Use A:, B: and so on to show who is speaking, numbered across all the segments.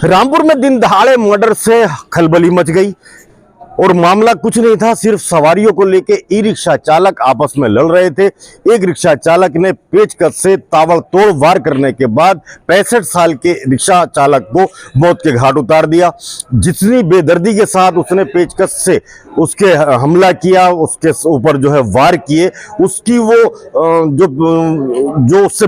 A: रामपुर में दिन दहाड़े मर्डर से खलबली मच गई और मामला कुछ नहीं था, सिर्फ सवारियों को लेके ई रिक्शा चालक आपस में लड़ रहे थे। एक रिक्शा चालक ने पेचकस से ताबड़तोड़ वार करने के बाद 65 साल के रिक्शा चालक को मौत के घाट उतार दिया। जितनी बेदर्दी के साथ उसने पेचकस से उसके हमला किया, उसके ऊपर जो है वार किए, उसकी वो जो उससे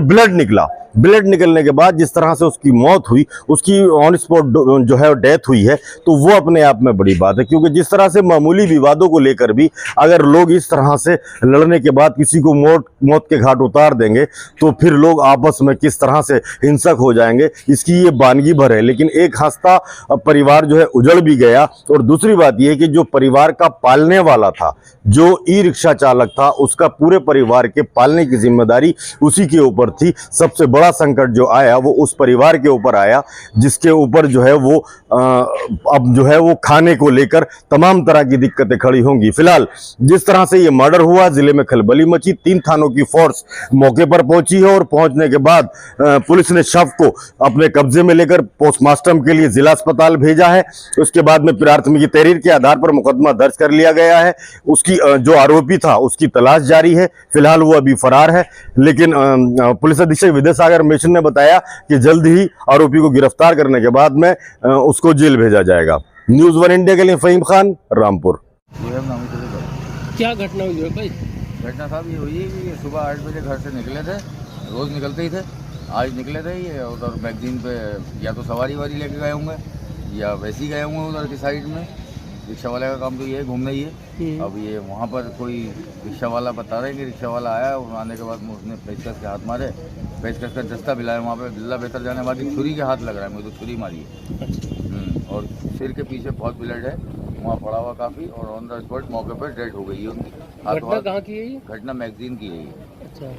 A: ब्लड निकलने के बाद जिस तरह से उसकी मौत हुई, उसकी ऑन स्पॉट जो है डेथ हुई है, तो वो अपने आप में बड़ी बात है। क्योंकि जिस तरह से मामूली विवादों को लेकर भी अगर लोग इस तरह से लड़ने के बाद किसी को मौत के घाट उतार देंगे तो फिर लोग आपस में किस तरह से हिंसक हो जाएंगे, इसकी ये वानगी भर है। लेकिन एक हंसता परिवार जो है उजड़ भी गया। और दूसरी बात यह कि जो परिवार का पालने वाला था, जो ई रिक्शा चालक था, उसका पूरे परिवार के पालने की जिम्मेदारी उसी के ऊपर थी। सबसे बड़ा संकट जो आया वो उस परिवार के ऊपर आया, जिसके ऊपर जो है वो अब जो है वो खाने को लेकर तमाम तरह की दिक्कतें खड़ी होंगी। फिलहाल जिस तरह से ये मर्डर हुआ, जिले में खलबली मची। 3 थानों की फोर्स मौके पर पहुंची है और पहुंचने के बाद पुलिस ने शव को अपने कब्जे में लेकर पोस्टमार्टम के लिए जिला अस्पताल भेजा है। उसके बाद में प्राथमिकी तहरीर के आधार पर मुकदमा दर्ज कर लिया गया है। उसकी जो आरोपी था उसकी तलाश जारी है। फिलहाल वो अभी फरार है, लेकिन पुलिस अधीक्षक विद्यासागर मिश्र ने बताया कि जल्द ही आरोपी को गिरफ्तार करने के बाद में उसको जेल भेजा जाएगा। न्यूज़ 1 इंडिया के लिए फहीम खान, रामपुर।
B: क्या घटना हुई है भाई?
C: घटना साहब ये हुई है कि सुबह 8 बजे घर से निकले थे, रोज़ निकलते ही थे। आज निकले थे, ये उधर मैगजीन पे या तो सवारी वारी लेके गए होंगे या वैसे ही गए होंगे उधर की साइड में। रिक्शा वाले का काम तो ये है, घूमना ही है। अब ये वहाँ पर कोई रिक्शा वाला बता रहे कि रिक्शा वाला आया और आने के बाद में उसने पेचकस के हाथ मारे, पेचकस का दस्ता बिलाया। वहाँ पे बिल्ला बेहतर जाने बाकी छुरी के हाथ लग रहा है, मुझे तो छुरी मारी है। और सिर के पीछे बहुत ब्लड है, वहाँ पड़ा हुआ काफ़ी। और ऑन द स्पॉट मौके पर डेड हो गई है उनकी।
B: घटना कहाँ की है ये?
C: घटना मैगजीन की है ये।
B: अच्छा,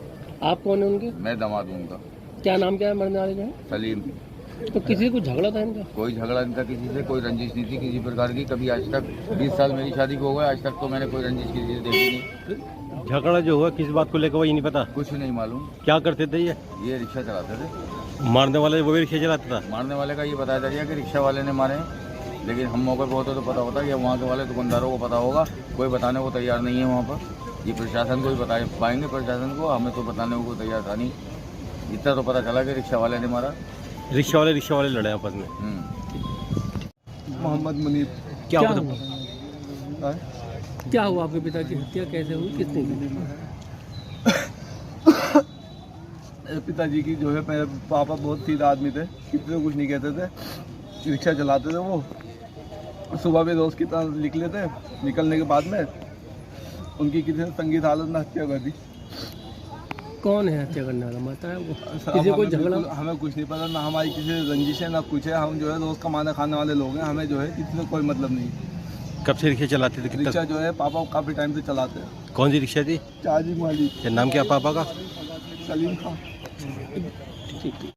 B: आप कौन है उनके?
C: मैं दामाद हूँ उनका।
B: क्या नाम क्या है मरने वाले का?
C: सलीम।
B: तो किसी को झगड़ा था इनका?
C: कोई झगड़ा इनका किसी से, कोई रंजिश नहीं थी किसी प्रकार की। कभी आज तक 20 साल मेरी शादी को हो गया, आज तक तो मैंने कोई रंजिश किसी से देखी नहीं।
D: झगड़ा जो हुआ किस बात को लेकर वही नहीं पता?
C: कुछ नहीं मालूम।
D: क्या करते थे
C: ये रिक्शा चलाते थे।
D: मारने वाले वो भी रिक्शा चलाता था?
C: मारने वाले का ये बताया जा रहा है कि रिक्शा वाले ने मारे, लेकिन हम मौके पर होते तो पता होता कि वहाँ के वाले दुकानदारों को पता होगा। कोई बताने को तैयार नहीं है वहाँ पर। ये प्रशासन को ही बता पाएंगे, प्रशासन को। हमें तो बताने को तैयार था नहीं। इतना तो पता चला कि रिक्शा वाले ने मारा।
D: रिक्शा वाले लड़े आपस में।
E: मोहम्मद मुनीर।
B: क्या हुआ? क्या हुआ? आपके पिता की हत्या कैसे हुई, किसने की?
E: पिताजी की जो है, मेरे पापा बहुत सीधा आदमी थे, किसी को कुछ नहीं कहते थे, रिक्शा चलाते थे। वो सुबह भी दोस्त की तरह निकले थे, निकलने के बाद में उनकी किसी ने संगीत हालत में हत्या कर दी।
B: कौन है हत्या करने वाला? माता है वो? किसी कोई झगड़ा?
E: हमें कुछ नहीं पता, ना हमारी किसी से रंजिश है ना कुछ है। हम जो है रोज कमाने खाने वाले लोग हैं, हमें जो है किसी से कोई मतलब नहीं।
D: कब से रिक्शा चलाते थे?
E: रिक्शा जो है पापा काफ़ी टाइम से चलाते हैं।
D: कौन सी रिक्शा थी?
E: चार्जिंग वाली।
D: नाम क्या पापा का?
E: सलीम खान।
B: ठीक।